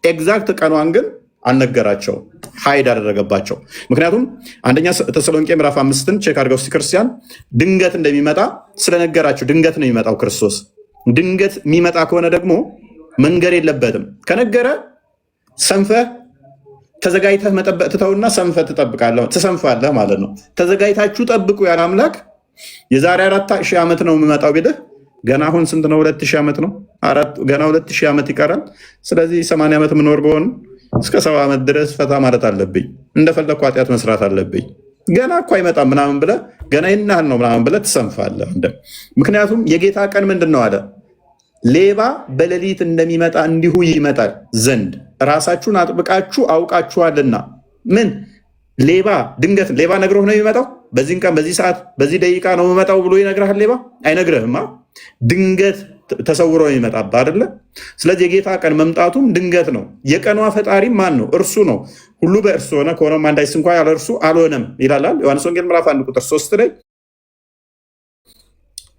ኤግዛክት ቀኗን ግን አልነገራቸው፣ ሀይድ አደረገባቸው። ምክንያቱም አንደኛ ተሰሎንቄ ምዕራፍ 5ን ቼክ አድርገው እስቲ ክርስቲያን ድንገት እንደሚመጣ ስለነገራቸው። ድንገት ነው የሚመጣው ክርስቶስ። ድንገት የሚመጣ ከሆነ ደግሞ መንገር የለበትም። ከነገረ ሰንፈህ ተዘጋጅተህ መጠበቅ ትተውና ሰንፈህ ትሰንፋለህ ማለት ነው። ተዘጋጅታችሁ ጠብቁ ያን አምላክ የዛሬ 4000 ዓመት ነው የሚመጣው ቢልህ ገና አሁን ስንት ነው? 2000 ዓመት ነው። ገና 2000 ዓመት ይቀራል። ስለዚህ 80 ዓመት ምኖር በሆን እስከ 70 ዓመት ድረስ ፈታ ማለት አለብኝ፣ እንደፈለግኩ ኃጢአት መስራት አለብኝ። ገና እኮ አይመጣም ምናምን ብለህ ገና ይናህል ነው ምናምን ብለህ ትሰንፋለህ። ምክንያቱም የጌታ ቀን ምንድን ነው አለ? ሌባ በሌሊት እንደሚመጣ እንዲሁ ይመጣል ዘንድ ራሳችሁን አጥብቃችሁ አውቃችኋልና። ምን ሌባ ድንገት ሌባ ነግሮህ ነው የሚመጣው? በዚህ ቀን በዚህ ሰዓት በዚህ ደቂቃ ነው የሚመጣው ብሎ ይነግርሃል? ሌባ አይነግርህማ። ድንገት ተሰውሮ የሚመጣብህ አይደለ? ስለዚህ የጌታ ቀን መምጣቱም ድንገት ነው። የቀኗ ፈጣሪ ማን ነው? እርሱ ነው። ሁሉ በእርሱ ሆነ፣ ከሆነም አንዳች እንኳ ያለ እርሱ አልሆነም ይላል ዮሐንስ ወንጌል ምዕራፍ 1 ቁጥር 3 ላይ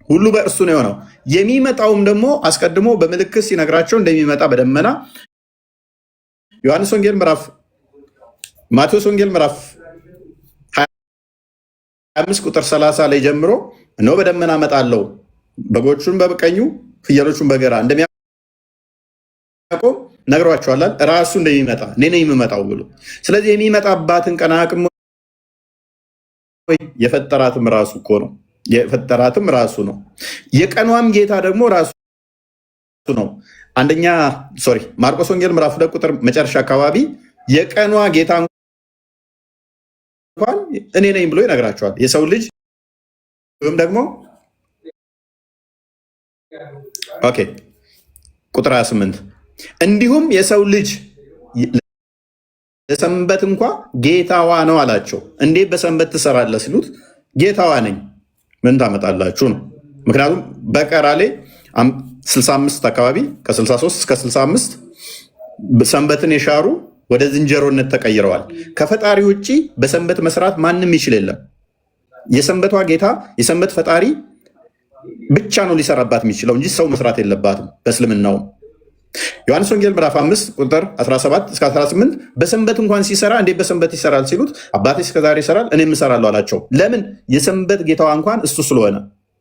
ሁሉ በእርሱ ነው የሆነው። የሚመጣውም ደግሞ አስቀድሞ በምልክት ሲነግራቸው እንደሚመጣ በደመና ማቴዎስ ወንጌል ምዕራፍ 25 ቁጥር 30 ላይ ጀምሮ እነሆ በደመና እመጣለሁ፣ በጎቹን በቀኙ ፍየሎቹን በግራ እንደሚያቆም ነግሯቸዋል። ራሱ እንደሚመጣ እኔ ነኝ የምመጣው ብሎ። ስለዚህ የሚመጣባትን ቀን አያውቅም ወይ? የፈጠራትም ራሱ እኮ ነው። የፈጠራትም ራሱ ነው። የቀኗም ጌታ ደግሞ ራሱ ነው። ማርቆስ ወንጌል ምዕራፍ 2 ቁጥር መጨረሻ አካባቢ የቀኗ ጌታ እንኳን እኔ ነኝ ብሎ ይነግራቸዋል። የሰው ልጅ ወይም ደግሞ ቁጥር 28 እንዲሁም የሰው ልጅ ለሰንበት እንኳ ጌታዋ ነው አላቸው። እንዴት በሰንበት ትሰራለህ ሲሉት ጌታዋ ነኝ ምን ታመጣላችሁ ነው። ምክንያቱም በቀራ ላይ 65 አካባቢ ከ63 እስከ 65 ሰንበትን የሻሩ ወደ ዝንጀሮነት ተቀይረዋል። ከፈጣሪ ውጭ በሰንበት መስራት ማንም ይችል የለም። የሰንበቷ ጌታ የሰንበት ፈጣሪ ብቻ ነው ሊሰራባት የሚችለው እንጂ ሰው መስራት የለባትም። በእስልምናውም ዮሐንስ ወንጌል ምዕራፍ 5 ቁጥር 17 እስከ 18 በሰንበት እንኳን ሲሰራ እንዴት በሰንበት ይሰራል ሲሉት አባቴ እስከዛሬ ይሰራል እኔም እሰራለሁ አላቸው። ለምን? የሰንበት ጌታዋ እንኳን እሱ ስለሆነ፣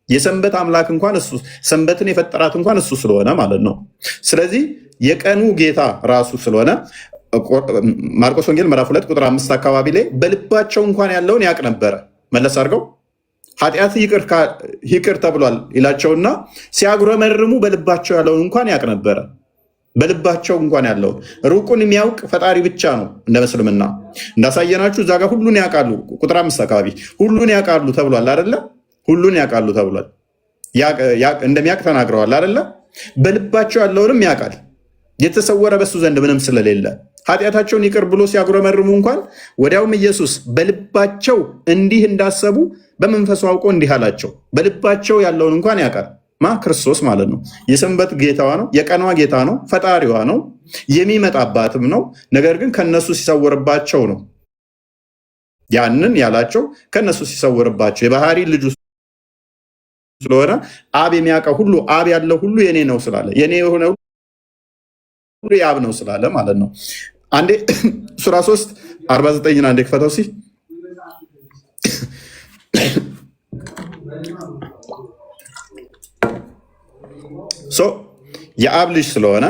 የሰንበት አምላክ እንኳን እሱ፣ ሰንበትን የፈጠራት እንኳን እሱ ስለሆነ ማለት ነው። ስለዚህ የቀኑ ጌታ ራሱ ስለሆነ ማርቆስ ወንጌል ምዕራፍ 2 ቁጥር 5 አካባቢ ላይ በልባቸው እንኳን ያለውን ያውቅ ነበረ። መለስ አድርገው ኃጢአት ይቅር ተብሏል ይላቸውና ሲያጉረመርሙ በልባቸው ያለውን እንኳን ያውቅ ነበረ። በልባቸው እንኳን ያለውን ሩቁን የሚያውቅ ፈጣሪ ብቻ ነው። እንደ እስልምና እንዳሳየናችሁ እዛ ጋር ሁሉን ያውቃሉ። ቁጥር 5 አካባቢ ሁሉን ያውቃሉ ተብሏል አይደለ? ሁሉን ያውቃሉ ተብሏል። እንደሚያውቅ ተናግረዋል አይደለ? በልባቸው ያለውንም ያውቃል። የተሰወረ በሱ ዘንድ ምንም ስለሌለ ኃጢአታቸውን ይቅር ብሎ ሲያጉረመርሙ እንኳን ወዲያውም ኢየሱስ በልባቸው እንዲህ እንዳሰቡ በመንፈሱ አውቆ እንዲህ አላቸው። በልባቸው ያለውን እንኳን ያውቃል። ማ ክርስቶስ ማለት ነው። የሰንበት ጌታዋ ነው፣ የቀኗ ጌታ ነው፣ ፈጣሪዋ ነው፣ የሚመጣባትም ነው። ነገር ግን ከነሱ ሲሰወርባቸው ነው ያንን ያላቸው፣ ከነሱ ሲሰወርባቸው የባህሪ ልጁ ስለሆነ አብ የሚያውቀው ሁሉ አብ ያለው ሁሉ የኔ ነው ስላለ የኔ የሆነ ሁሉ የአብ ነው ስላለ ማለት ነው። አንዴ ሱራ 3 49 አንዴ ክፈተው ሲ የአብ ልጅ ስለሆነ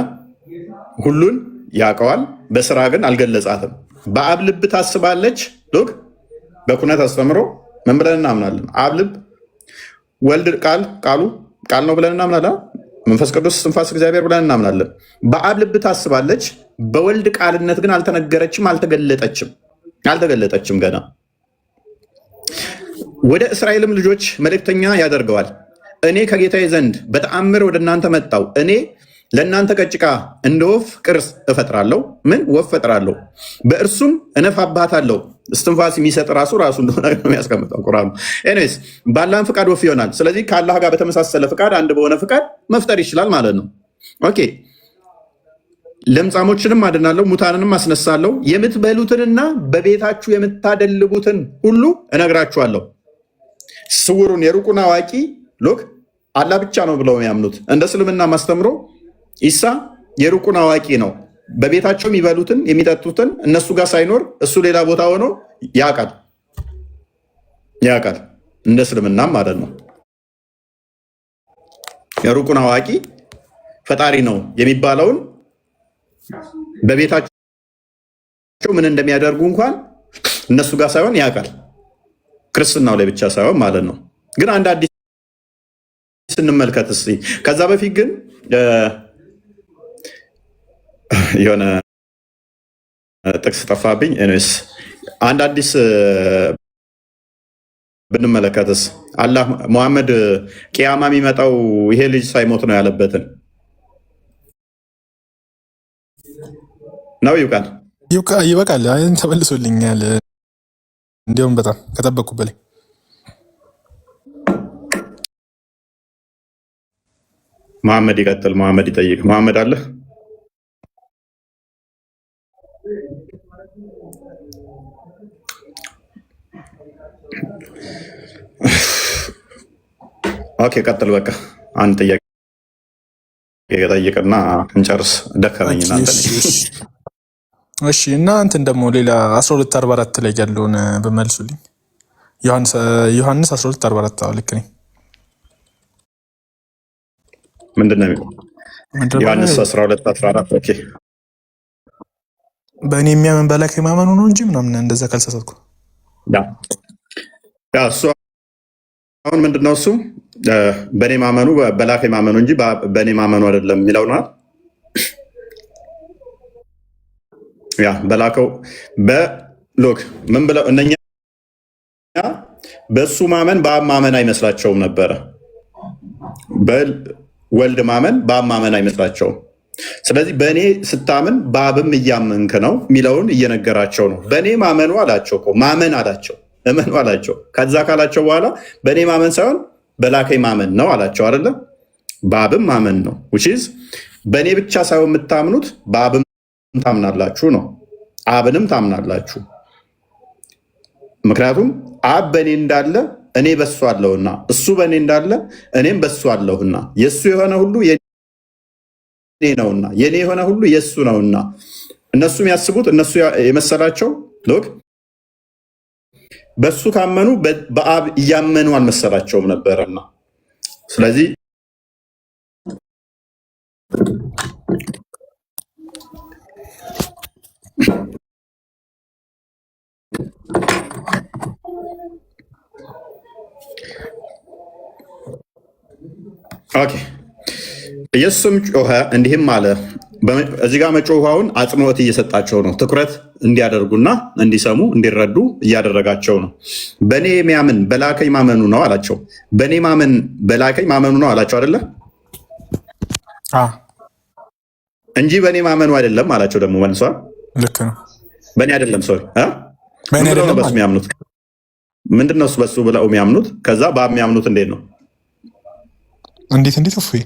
ሁሉን ያውቀዋል፣ በስራ ግን አልገለጻትም። በአብ ልብ ታስባለች። ሎክ በኩነት አስተምሮ ምን ብለን እናምናለን? አብ ልብ፣ ወልድ ቃሉ ቃል ነው ብለን እናምናለን። መንፈስ ቅዱስ ትንፋስ እግዚአብሔር ብለን እናምናለን። በአብ ልብ ታስባለች፣ በወልድ ቃልነት ግን አልተነገረችም፣ አልተገለጠችም ገና። ወደ እስራኤልም ልጆች መልእክተኛ ያደርገዋል። እኔ ከጌታዬ ዘንድ በተአምር ወደ እናንተ መጣው። እኔ ለእናንተ ከጭቃ እንደ ወፍ ቅርጽ እፈጥራለሁ። ምን ወፍ ፈጥራለሁ፣ በእርሱም እነፋባታለሁ። እስትንፋስ የሚሰጥ ራሱ እንደሆነ የሚያስቀምጠው ቁርአኑ። ኤኒዌይስ ባላህም ፍቃድ ወፍ ይሆናል። ስለዚህ ከአላህ ጋር በተመሳሰለ ፍቃድ፣ አንድ በሆነ ፍቃድ መፍጠር ይችላል ማለት ነው። ኦኬ። ለምጻሞችንም አድናለሁ፣ ሙታንንም አስነሳለሁ፣ የምትበሉትንና በቤታችሁ የምታደልቡትን ሁሉ እነግራችኋለሁ። ስውሩን የሩቁን አዋቂ ሎክ አላህ ብቻ ነው ብለው የሚያምኑት እንደ እስልምና ማስተምሮ ኢሳ የሩቁን አዋቂ ነው። በቤታቸው የሚበሉትን የሚጠጡትን እነሱ ጋር ሳይኖር እሱ ሌላ ቦታ ሆኖ ያውቃል። እንደ እስልምናም ማለት ነው። የሩቁን አዋቂ ፈጣሪ ነው የሚባለውን በቤታቸው ምን እንደሚያደርጉ እንኳን እነሱ ጋር ሳይሆን ያውቃል። ክርስትናው ላይ ብቻ ሳይሆን ማለት ነው። ግን አንድ አዲስ ስንመልከት እስኪ ከዛ በፊት ግን የሆነ ጥቅስ ጠፋብኝ። ኤኒዌይስ አንድ አዲስ ብንመለከትስ አላህ ሙሐመድ ቂያማ የሚመጣው ይሄ ልጅ ሳይሞት ነው ያለበትን ነው። ይበቃል። ተመልሶልኛል። እንዲሁም በጣም ከጠበቅኩ በላይ መሐመድ ይቀጥል። መሐመድ ይጠይቅ። መሐመድ አለ። ኦኬ ቀጥል። በቃ አንድ ጥያቄ ጠይቅና እንጨርስ። ደከመኝ እናንተ። እሺ እና እንትን ደግሞ ሌላ 1244 ላይ ያለውን በመልሱልኝ። ዮሐንስ 1244 ልክ ነኝ? ምንድን ነው ዮሐንስ 12:14? ኦኬ በእኔ የሚያምን በላከ ማመኑ ነው እንጂ ምናምን እንደዛ ካልተሳሳትኩ። እሱ አሁን ምንድነው እሱ በእኔ ማመኑ በላከ ማመኑ እንጂ በእኔ ማመኑ አይደለም የሚለው ነው። ያ በላከው በሎክ ምን ብለው እነኛ በእሱ ማመን በአብ ማመን አይመስላቸውም ነበረ። ወልድ ማመን በአብ ማመን አይመስላቸውም። ስለዚህ በእኔ ስታምን በአብም እያመንክ ነው የሚለውን እየነገራቸው ነው። በእኔ ማመኑ አላቸው እኮ ማመን አላቸው፣ እመኑ አላቸው። ከዛ ካላቸው በኋላ በእኔ ማመን ሳይሆን በላከኝ ማመን ነው አላቸው አይደለም። በአብም ማመን ነው which is በእኔ ብቻ ሳይሆን የምታምኑት በአብም ታምናላችሁ ነው። አብንም ታምናላችሁ። ምክንያቱም አብ በእኔ እንዳለ እኔ በሱ አለሁና እሱ በእኔ እንዳለ እኔም በሱ አለሁና የእሱ የሆነ ሁሉ የኔ ነውና የኔ የሆነ ሁሉ የእሱ ነውና እነሱ የሚያስቡት እነሱ የመሰላቸው ሎክ በሱ ካመኑ በአብ እያመኑ አልመሰላቸውም ነበረና ስለዚህ ኦኬ ኢየሱስም ጮኸ እንዲህም አለ። እዚህ ጋር መጮሃውን አጽንኦት እየሰጣቸው ነው። ትኩረት እንዲያደርጉና እንዲሰሙ እንዲረዱ እያደረጋቸው ነው። በእኔ የሚያምን በላከኝ ማመኑ ነው አላቸው። በእኔ ማመን በላከኝ ማመኑ ነው አላቸው አይደለ እንጂ በእኔ ማመኑ አይደለም አላቸው። ደግሞ መልሷል። ልክ ነው። በእኔ አይደለም ሰው በሱ የሚያምኑት ምንድነው? በሱ ብለው የሚያምኑት ከዛ በአብ የሚያምኑት እንዴት ነው? እንዴት እፎይ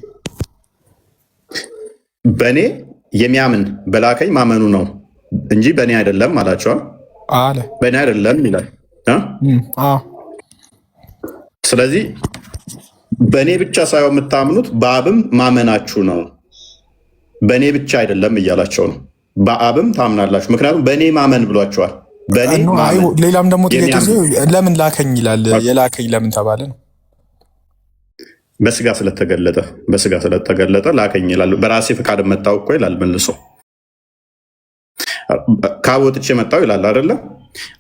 በእኔ የሚያምን በላከኝ ማመኑ ነው እንጂ በእኔ አይደለም አላቸዋል። አለ በእኔ አይደለም ይላል። ስለዚህ በእኔ ብቻ ሳይሆን የምታምኑት በአብም ማመናችሁ ነው። በእኔ ብቻ አይደለም እያላቸው ነው። በአብም ታምናላችሁ፣ ምክንያቱም በእኔ ማመን ብሏቸዋል። ሌላም ደግሞ ጥያቄ ለምን ላከኝ ይላል። የላከኝ ለምን ተባለ ነው? በስጋ ስለተገለጠ ላከኝ ይላል። በራሴ ፈቃድ መጣሁ እኮ ይላል መልሶ። ከአብ ወጥቼ መጣሁ ይላል አይደለ?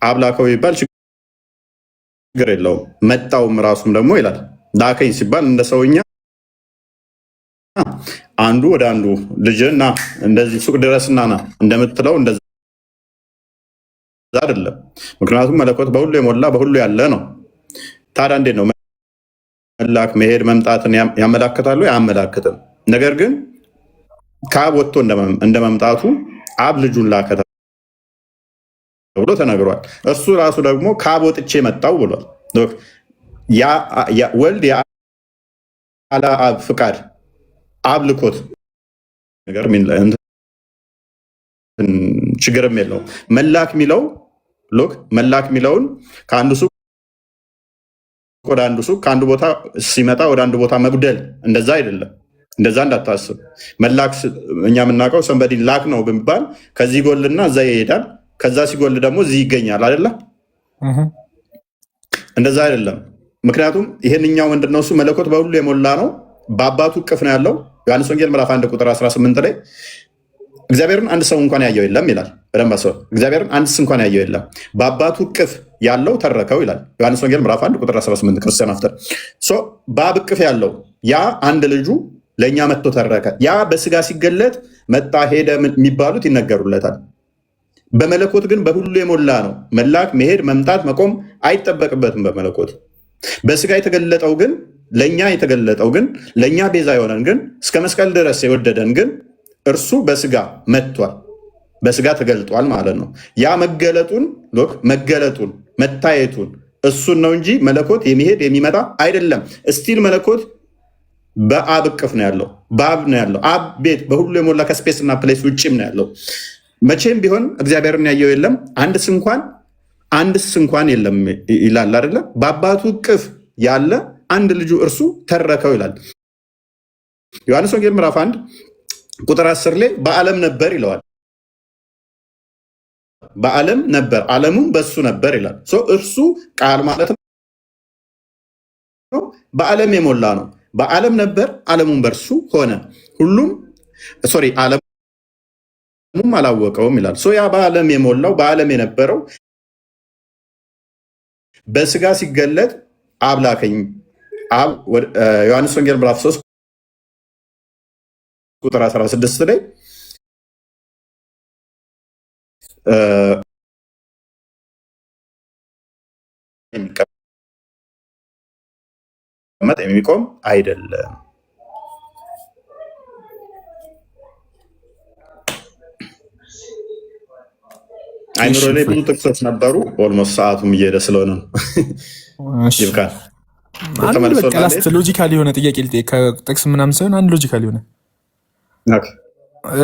አብ ላከው ይባል ችግር የለውም። መጣውም ራሱም ደግሞ ይላል ላከኝ ሲባል እንደ ሰውኛ አንዱ ወደ አንዱ ልጅና እንደዚህ ሱቅ ድረስና ና እንደምትለው እንደዛ አይደለም። ምክንያቱም መለኮት በሁሉ የሞላ በሁሉ ያለ ነው። ታዲያ እንዴት ነው መላክ መሄድ መምጣትን ያመላክታሉ? አያመላክትም። ነገር ግን ከአብ ወጥቶ እንደመምጣቱ አብ ልጁን ላከ ብሎ ተነግሯል። እሱ ራሱ ደግሞ ከአብ ወጥቼ መጣው ብሏል። ወልድ ያለ አብ ፍቃድ አብ ልኮት ነገር ችግርም የለውም። መላክ የሚለውን ከአንዱ ሱቅ ወደ አንዱ ሱቅ ከአንዱ ቦታ ሲመጣ ወደ አንዱ ቦታ መጉደል እንደዛ አይደለም። እንደዛ እንዳታስብ። መላክ እኛ የምናውቀው ሰንበዲ ላክ ነው ብንባል ከዚህ ጎልና እዛ ይሄዳል፣ ከዛ ሲጎል ደግሞ እዚህ ይገኛል አይደለ? እንደዛ አይደለም። ምክንያቱም ይሄንኛው ምንድነው? እሱ መለኮት በሁሉ የሞላ ነው። በአባቱ እቅፍ ነው ያለው። ዮሐንስ ወንጌል ምዕራፍ 1 ቁጥር 18 ላይ እግዚአብሔርን አንድ ሰው እንኳን ያየው የለም ይላል። በደንብ አስበው። እግዚአብሔርን አንድ እንኳን ያየው የለም፣ በአባቱ እቅፍ ያለው ተረከው ይላል። ዮሐንስ ወንጌል ምዕራፍ 1 ቁጥር 18 ክርስቲያን አፍተር በአብ እቅፍ ያለው ያ አንድ ልጁ ለእኛ መጥቶ ተረከ። ያ በስጋ ሲገለጥ መጣ ሄደ የሚባሉት ይነገሩለታል። በመለኮት ግን በሁሉ የሞላ ነው። መላክ መሄድ መምጣት መቆም አይጠበቅበትም በመለኮት። በስጋ የተገለጠው ግን ለእኛ ቤዛ የሆነን ግን እስከ መስቀል ድረስ የወደደን ግን እርሱ በስጋ መጥቷል፣ በስጋ ተገልጧል ማለት ነው። ያ መገለጡን መታየቱን እሱን ነው እንጂ መለኮት የሚሄድ የሚመጣ አይደለም። እስቲል መለኮት በአብ እቅፍ ነው ያለው፣ በአብ ነው ያለው። አብ ቤት በሁሉ የሞላ ከስፔስ እና ፕሌስ ውጭም ነው ያለው። መቼም ቢሆን እግዚአብሔርን ያየው የለም አንድስ እንኳን የለም ይላል አይደለ? በአባቱ እቅፍ ያለ አንድ ልጁ እርሱ ተረከው ይላል። ዮሐንስ ወንጌል ምዕራፍ 1 ቁጥር 10 ላይ በዓለም ነበር ይለዋል። በዓለም ነበር፣ ዓለሙም በሱ ነበር ይላል። እርሱ ቃል ማለት ነው። በዓለም የሞላ ነው። በዓለም ነበር፣ ዓለሙም በእርሱ ሆነ፣ ዓለሙም አላወቀውም ይላል። ያ በዓለም የሞላው በዓለም የነበረው በስጋ ሲገለጥ አብ ላከኝ። ዮሐንስ ወንጌል ምዕራፍ 3 ቁጥር 16 ላይ የሚቆም አይደለም። አይምሮ ላይ ብዙ ጥቅሶች ነበሩ። ኦልሞስት ሰዓቱም እየሄደ ስለሆነ ነው ይብቃል። ሎጂካል የሆነ ጥያቄ ልጠይቅ፣ ከጥቅስ ምናምን ሳይሆን አንድ ሎጂካል የሆነ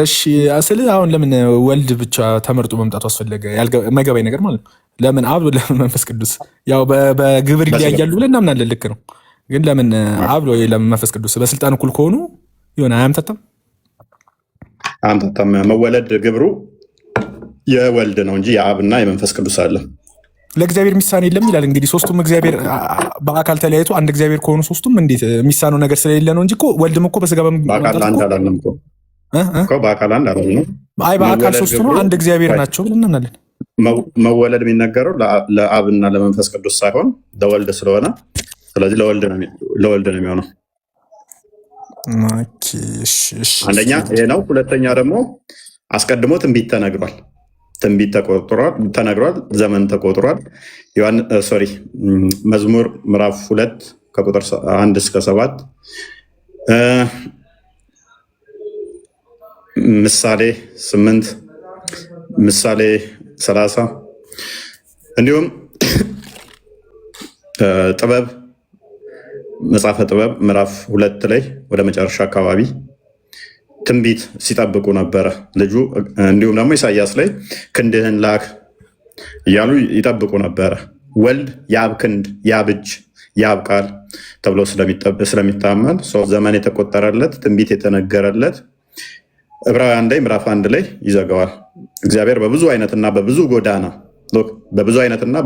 እሺ። ስለ አሁን ለምን ወልድ ብቻ ተመርጦ መምጣቱ አስፈለገ? የማይገባኝ ነገር ማለት ነው። ለምን አብ፣ ለምን መንፈስ ቅዱስ? ያው በግብር ይለያያሉ ብለን እናምናለን፣ ልክ ነው። ግን ለምን አብ ወይ ለምን መንፈስ ቅዱስ? በስልጣን እኩል ከሆኑ ይሆን አያምታታም? መወለድ ግብሩ የወልድ ነው እንጂ የአብና የመንፈስ ቅዱስ አለ። ለእግዚአብሔር የሚሳን የለም ይላል። እንግዲህ ሶስቱም እግዚአብሔር በአካል ተለያይቶ አንድ እግዚአብሔር ከሆኑ ሶስቱም እንዴት የሚሳነው ነገር ስለሌለ ነው እንጂ ወልድም እኮ በስጋ በአካል አንድ አላለም እኮ በአካል አንድ አላለም። አይ በአካል ሶስቱ ነው አንድ እግዚአብሔር ናቸው ብለን እናምናለን። መወለድ የሚነገረው ለአብና ለመንፈስ ቅዱስ ሳይሆን ለወልድ ስለሆነ ስለዚህ ለወልድ ነው የሚሆነው። አንደኛ ይሄ ነው። ሁለተኛ ደግሞ አስቀድሞ ትንቢት ተነግሯል። ትንቢት ተነግሯል። ዘመን ተቆጥሯል። መዝሙር ምዕራፍ 2 ከቁጥር 1 እስከ 7፣ ምሳሌ 8፣ ምሳሌ 30 እንዲሁም ጥበብ መጽሐፈ ጥበብ ምዕራፍ 2 ላይ ወደ መጨረሻ አካባቢ ትንቢት ሲጠብቁ ነበረ ልጁ። እንዲሁም ደግሞ ኢሳያስ ላይ ክንድህን ላክ እያሉ ይጠብቁ ነበረ። ወልድ የአብ ክንድ፣ የአብ እጅ፣ የአብ ቃል ተብሎ ስለሚታመን ዘመን የተቆጠረለት ትንቢት የተነገረለት ዕብራውያን ላይ ምዕራፍ 1 ላይ ይዘጋዋል። እግዚአብሔር በብዙ አይነትና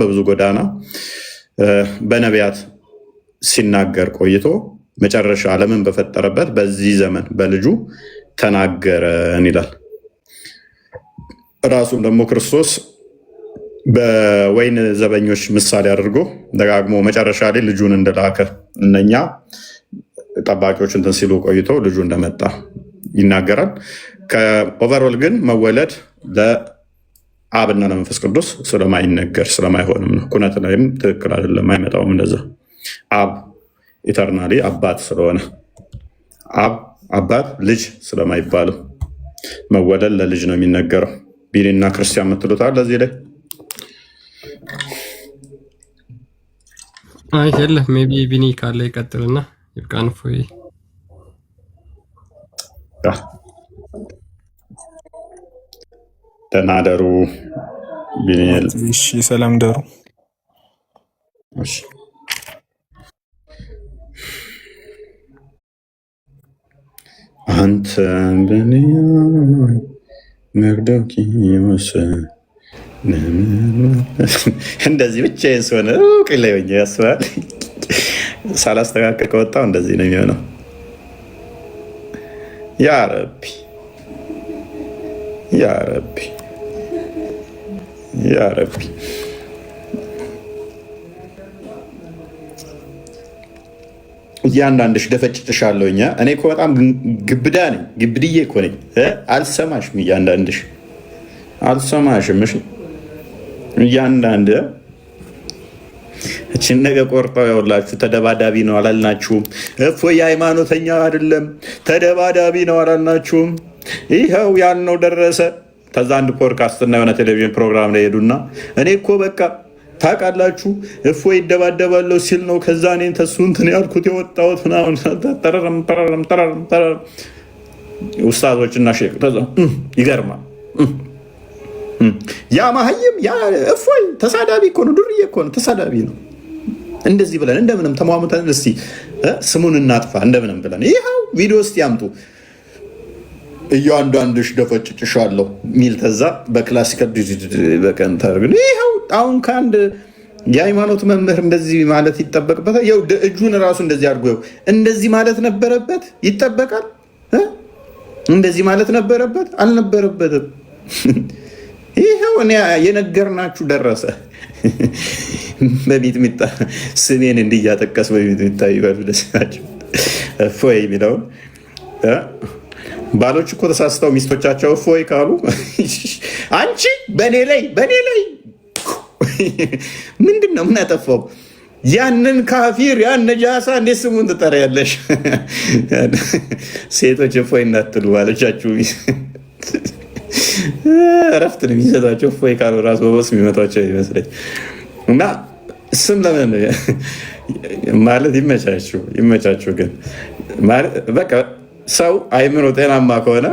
በብዙ ጎዳና በነቢያት ሲናገር ቆይቶ መጨረሻ ዓለምን በፈጠረበት በዚህ ዘመን በልጁ ተናገረን ይላል። ራሱም ደግሞ ክርስቶስ በወይን ዘበኞች ምሳሌ አድርጎ ደጋግሞ መጨረሻ ላይ ልጁን እንደላከ እነኛ ጠባቂዎች እንትን ሲሉ ቆይቶ ልጁ እንደመጣ ይናገራል። ከኦቨርኦል ግን መወለድ ለአብና ለመንፈስ ቅዱስ ስለማይነገር ስለማይሆንም ነው። ኩነት ላይም ትክክል አይደለም፣ አይመጣውም እንደዛ። አብ ኢተርናሊ አባት ስለሆነ አባት ልጅ ስለማይባልም መወለድ ለልጅ ነው የሚነገረው። ቢኒና ክርስቲያን የምትሉታል ለዚህ ላይ አይ የለም። ሜቢ ቢኒ ካለ ይቀጥልና ይብቃን። ፎይ ደህና ደሩ ቢኒል። እሺ ሰላም ደሩ። እሺ አንተ በኔ መርዶክዮስ እንደዚህ ብቻ የሆነ ቅላይ ሆኜ ያስባል። ሳላስተካከል ከወጣው እንደዚህ ነው የሚሆነው። ያ ረቢ ያ ረቢ ያ ረቢ እያንዳንድሽ ደፈጭጭሻለሁ። እኔ እኮ በጣም ግብዳ ነኝ፣ ግብድዬ እኮ ነኝ። አልሰማሽም፣ እያንዳንድሽ አልሰማሽም። እሺ እያንዳንድ እችን ነገ ቆርጠው ያውላችሁ። ተደባዳቢ ነው አላልናችሁም? እፎይ የሃይማኖተኛ አይደለም ተደባዳቢ ነው አላልናችሁም? ይኸው ያልነው ደረሰ። ከዛ አንድ ፖድካስት እና የሆነ ቴሌቪዥን ፕሮግራም ላይ ሄዱና እኔ እኮ በቃ ታውቃላችሁ እፎይ ይደባደባለሁ ሲል ነው ከዛ እኔን ተሱ እንትን ያልኩት የወጣሁት ምናምን ውስታዞችና ሼክ ይገርማል። ያ ማህይም ያ እፎይ ተሳዳቢ እኮ ነው፣ ዱርዬ እኮ ነው፣ ተሳዳቢ ነው። እንደዚህ ብለን እንደምንም ተሟሙተን እስቲ ስሙን እናጥፋ እንደምንም ብለን ይኸው ቪዲዮ ውስጥ ያምጡ። እያንዳንድሽ ደፈጭጭሻለሁ ሚል ተዛ በክላሲካል በቀንተር ግን ይኸው አሁን ከአንድ የሃይማኖት መምህር እንደዚህ ማለት ይጠበቅበታል። ይኸው እጁን ራሱ እንደዚህ አድርጎ እንደዚህ ማለት ነበረበት። ይጠበቃል። እንደዚህ ማለት ነበረበት አልነበረበትም? ይኸው እኔ የነገርናችሁ ደረሰ። በሚጥሚጣ ስሜን እንዲህ እያጠቀስ በሚጥሚጣ ይበሉ ደስ ናቸው። እፎይ የሚለውን ባሎች እኮ ተሳስተው ሚስቶቻቸው እፎይ ካሉ አንቺ በእኔ ላይ ምንድን ነው የምናጠፋው? ያንን ካፊር ያን ነጃሳ እንዴት ስሙን ትጠሪያለሽ? ሴቶች እፎይ እናትሉ ባሎቻችሁ እረፍት ነው የሚሰጣቸው። እፎይ ካሉ ራሱ በቦስ የሚመቷቸው ይመስለኝ እና ስም ለምን ማለት ይመቻችሁ። ግን በቃ ሰው አይምሮ ጤናማ ከሆነ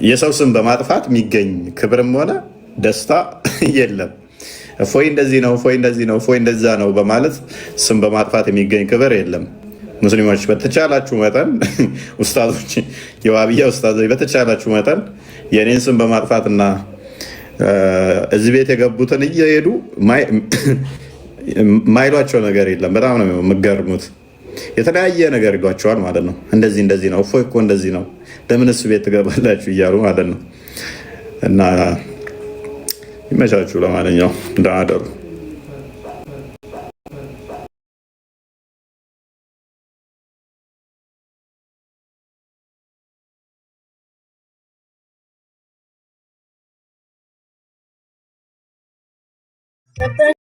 የሰው ስም በማጥፋት የሚገኝ ክብርም ሆነ ደስታ የለም። እፎይ እንደዚህ ነው፣ እፎይ እንደዚህ ነው፣ እፎይ እንደዛ ነው በማለት ስም በማጥፋት የሚገኝ ክብር የለም። ሙስሊሞች በተቻላችሁ መጠን ኡስታዞች፣ የዋብያ ኡስታዞች በተቻላችሁ መጠን የኔን ስም በማጥፋትና እዚህ ቤት የገቡትን እየሄዱ ማይሏቸው ነገር የለም። በጣም ነው የምገርሙት። የተለያየ ነገር ይሏቸዋል ማለት ነው። እንደዚህ ነው፣ እፎይ እኮ እንደዚህ ነው፣ ለምን እሱ ቤት ትገባላችሁ እያሉ ማለት ነው። እና ይመቻችሁ። ለማንኛውም ደህና እደሩ። ቀጣይ